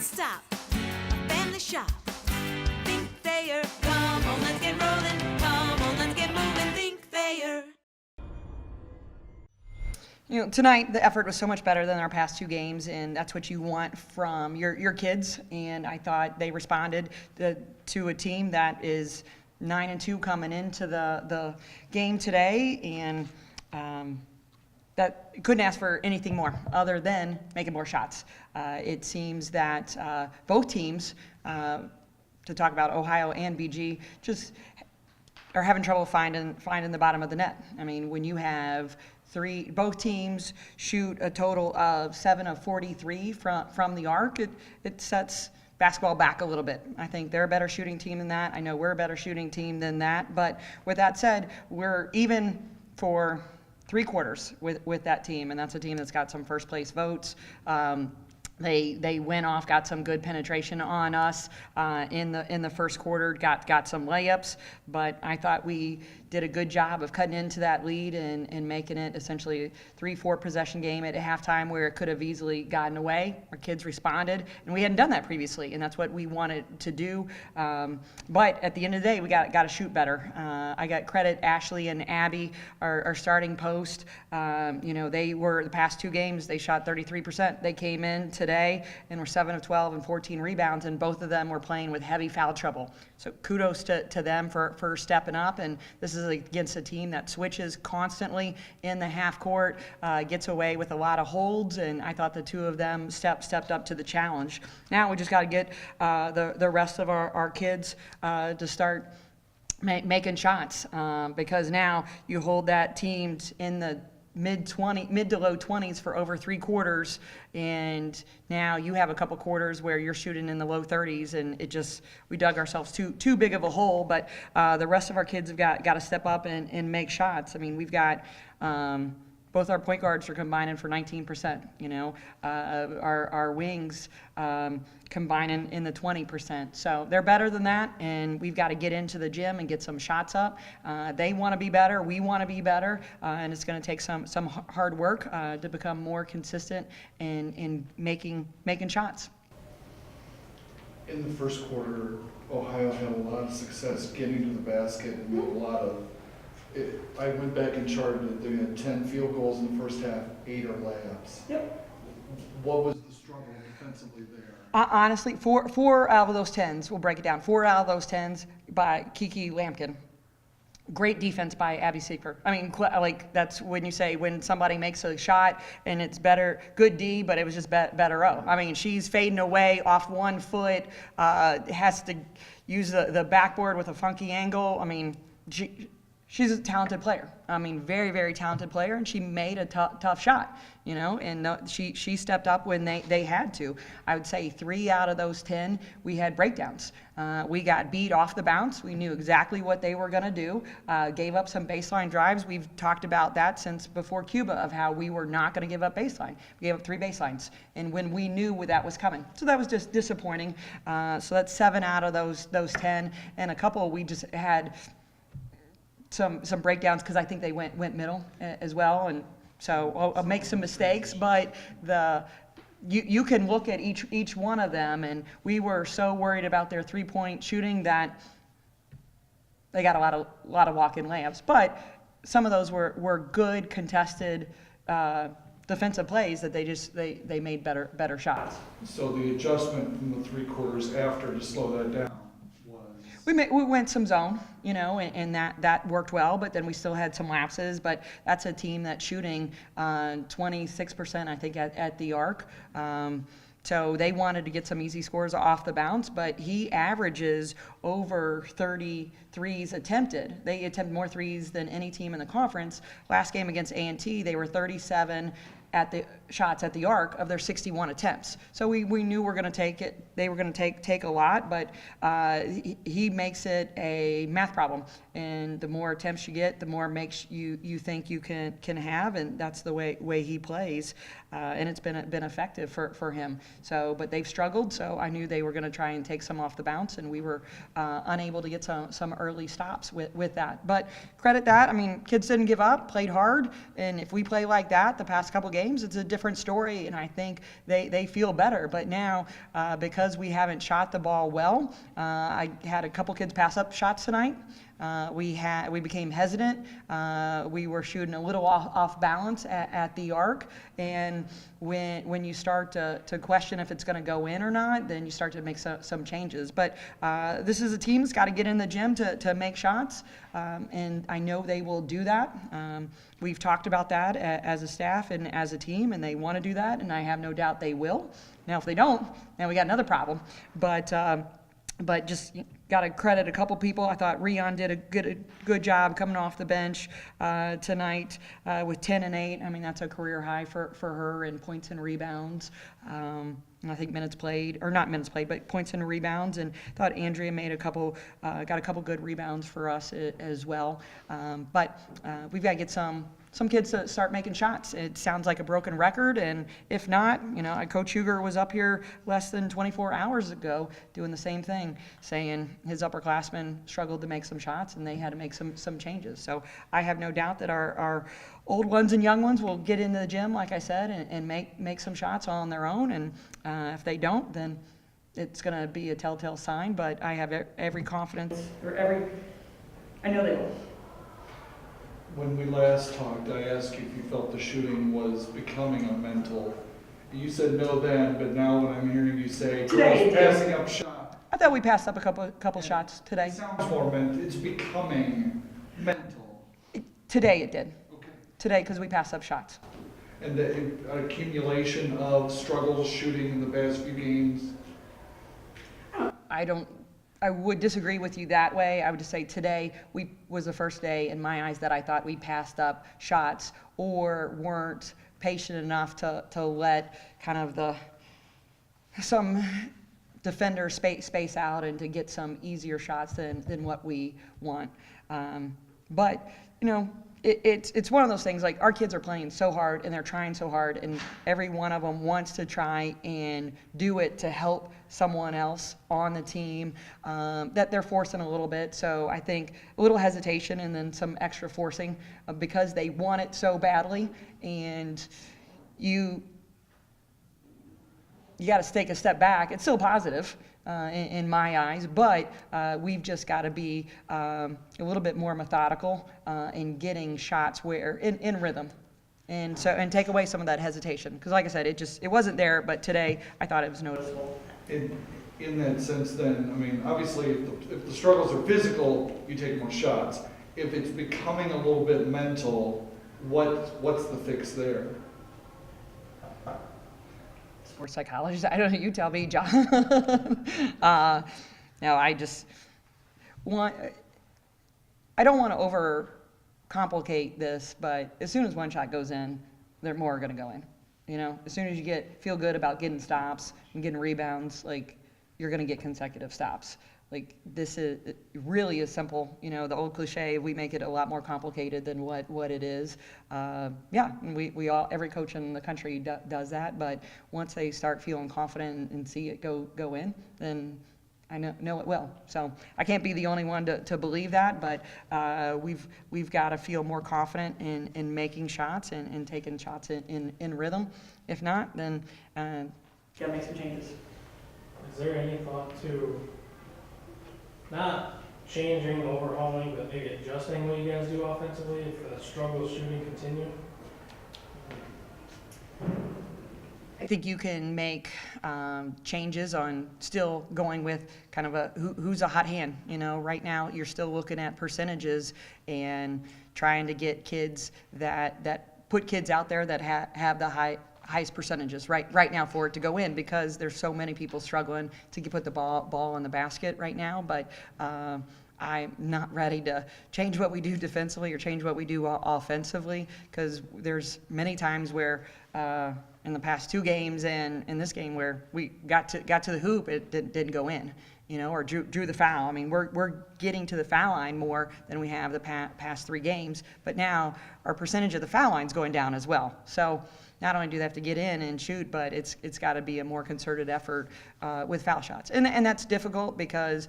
stop. A family shop. Think Thayer. Come on, let's get rolling. Come on, let's get moving. Think Thayer. You know, tonight the effort was so much better than our past two games, and that's what you want from your kids. And I thought they responded to a team that is 9-2 coming into the game today, and that couldn't ask for anything more other than making more shots. It seems that both teams, to talk about Ohio and BG, just are having trouble finding the bottom of the net. I mean, when you have both teams shoot a total of 7 of 43 from the arc, it sets basketball back a little bit. I think they're a better shooting team than that. I know we're a better shooting team than that. But with that said, we're even for 3 quarters with that team, and that's a team that's got some first place votes. They went off, got some good penetration on us in the first quarter, got some layups, but I thought we did a good job of cutting into that lead and making it essentially a 3-4 possession game at halftime where it could have easily gotten away. Our kids responded, and we hadn't done that previously, and that's what we wanted to do. But at the end of the day, we got to shoot better. I got credit Ashley and Abby, our starting post. They were the past 2 games, they shot 33%. They came in today and were 7 of 12 and 14 rebounds, and both of them were playing with heavy foul trouble. So kudos to them for stepping up, and this is against a team that switches constantly in the half court, gets away with a lot of holds, and I thought the 2 of them stepped up to the challenge. Now we just got to get the rest of our kids to start making shots, because now you hold that team in the mid to low 20s for over 3 quarters, and now you have a couple quarters where you're shooting in the low 30s, and we dug ourselves too big of a hole. But the rest of our kids have got to step up and make shots. I mean, we've got both our point guards are combining for 19%. Our wings combining in the 20%. So they're better than that, and we've got to get into the gym and get some shots up. They want to be better. We want to be better, and it's going to take some hard work to become more consistent in making shots. In the first quarter, Ohio had a lot of success getting to the basket and made a lot of. I went back and charted it. They had 10 field goals in the first half, 8 are layups. Yep. What was the struggle defensively there? Honestly, four out of those 10s, we'll break it down. 4 out of those 10s by Kiki Lampkin. Great defense by Abby Seeker. I mean, that's when you say when somebody makes a shot and it's better, good D, but it was just better O. I mean, she's fading away off 1 foot, has to use the backboard with a funky angle. I mean, she's a talented player. I mean, very, very talented player, and she made a tough shot, and she stepped up when they had to. I would say 3 out of those 10, we had breakdowns. We got beat off the bounce. We knew exactly what they were going to do, gave up some baseline drives. We've talked about that since before Cuba of how we were not going to give up baseline. We gave up 3 baselines, and when we knew that was coming. So that was just disappointing. So that's 7 out of those 10, and a couple we just had some breakdowns because I think they went middle as well, and so I'll make some mistakes, but you can look at each one of them, and we were so worried about their 3-point shooting that they got a lot of walk-in layups, but some of those were good contested defensive plays that they made better shots. So the adjustment from the 3 quarters after to slow that down. We went some zone, and that worked well, but then we still had some lapses. But that's a team that's shooting 26%, I think, at the arc. So they wanted to get some easy scores off the bounce, but he averages over 30 threes attempted. They attempt more threes than any team in the conference. Last game against A&T, they were 37 at the shots at the arc of their 61 attempts. So we knew we're going to take it. They were going to take a lot, but he makes it a math problem. And the more attempts you get, the more makes you think you can have, and that's the way he plays. And it's been effective for him. So, but they've struggled. So I knew they were going to try and take some off the bounce, and we were unable to get some early stops with that. But credit that. I mean, kids didn't give up, played hard, and if we play like that the past couple games, it's a different story, and I think they feel better. But now, because we haven't shot the ball well, I had a couple kids pass up shots tonight. We became hesitant. We were shooting a little off balance at the arc, and when you start to question if it's going to go in or not, then you start to make some changes. But this is a team that's got to get in the gym to make shots, and I know they will do that. We've talked about that as a staff and as a team, and they want to do that, and I have no doubt they will. Now, if they don't, then we got another problem. But just got to credit a couple people. I thought Rion did a good job coming off the bench tonight with 10 and 8. I mean, that's a career high for her in points and rebounds. And I think minutes played, or not minutes played, but points and rebounds. And I thought Andrea made got a couple good rebounds for us as well. But we've got to get some kids to start making shots. It sounds like a broken record, and if not, Coach Huger was up here less than 24 hours ago doing the same thing, saying his upperclassmen struggled to make some shots, and they had to make some changes. So I have no doubt that our old ones and young ones will get into the gym, like I said, and make some shots on their own, and if they don't, then it's going to be a telltale sign, but I have every confidence, I know they will. When we last talked, I asked you if you felt the shooting was becoming a mental. You said no then, but now when I'm hearing you say Today, passing up shot. I thought we passed up a couple shots today. It sounds more mental. It's becoming mental. Today it did. Okay. Today, because we passed up shots. And the accumulation of struggles shooting in the past few games. I would disagree with you that way. I would just say today was the first day in my eyes that I thought we passed up shots or weren't patient enough to let kind of some defender space out and to get some easier shots than what we want. But it's one of those things, like our kids are playing so hard and they're trying so hard, and every one of them wants to try and do it to help someone else on the team, that they're forcing a little bit. So I think a little hesitation and then some extra forcing because they want it so badly, and you got to take a step back. It's still positive in my eyes, but we've just got to be a little bit more methodical in getting shots where in rhythm, and take away some of that hesitation. Because like I said, it wasn't there, but today I thought it was noticeable. In that sense, then, I mean, obviously, if the struggles are physical, you take more shots. If it's becoming a little bit mental, what's the fix there? Sports psychologist, I don't know, you tell me, John. No, I don't want to overcomplicate this, but as soon as one shot goes in, there more are going to go in. As soon as you feel good about getting stops and getting rebounds, like, you're going to get consecutive stops. Like, this really is simple. The old cliche, we make it a lot more complicated than what it is. Yeah, and we all, every coach in the country does that, but once they start feeling confident and see it go in, then I know it will. So I can't be the only one to believe that, but we've got to feel more confident in making shots and taking shots in rhythm. If not, then got to make some changes. Is there any thought to not changing, overhauling, but maybe adjusting what you guys do offensively if the struggles shooting continue? I think you can make changes on still going with kind of who's a hot hand. Right now you're still looking at percentages and trying to get kids that put kids out there that have the highest percentages right now for it to go in, because there's so many people struggling to put the ball in the basket right now. But I'm not ready to change what we do defensively or change what we do offensively, because there's many times where in the past 2 games and in this game where we got to the hoop, it didn't go in, or drew the foul. I mean, we're getting to the foul line more than we have the past 3 games, but now our percentage of the foul line's going down as well. So not only do they have to get in and shoot, but it's got to be a more concerted effort with foul shots, and that's difficult because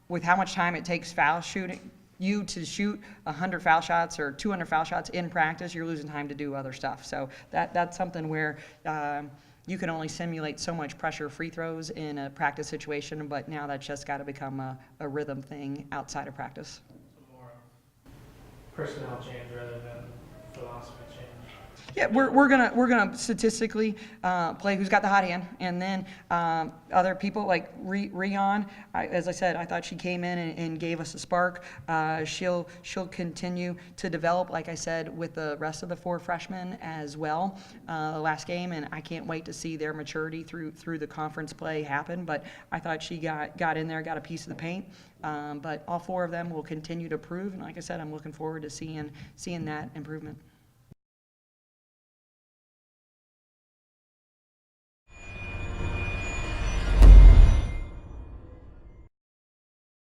with how much time it takes foul shooting you to shoot 100 foul shots or 200 foul shots in practice, you're losing time to do other stuff. So that's something where you can only simulate so much pressure free throws in a practice situation, but now that's just got to become a rhythm thing outside of practice. Some more personnel change rather than philosophy change. Yeah, we're gonna statistically play who's got the hot hand, and then other people like Rion. As I said, I thought she came in and gave us a spark. She'll continue to develop, like I said, with the rest of the 4 freshmen as well. The last game, and I can't wait to see their maturity through the conference play happen. But I thought she got in there, got a piece of the paint. But all 4 of them will continue to prove, and like I said, I'm looking forward to seeing that improvement.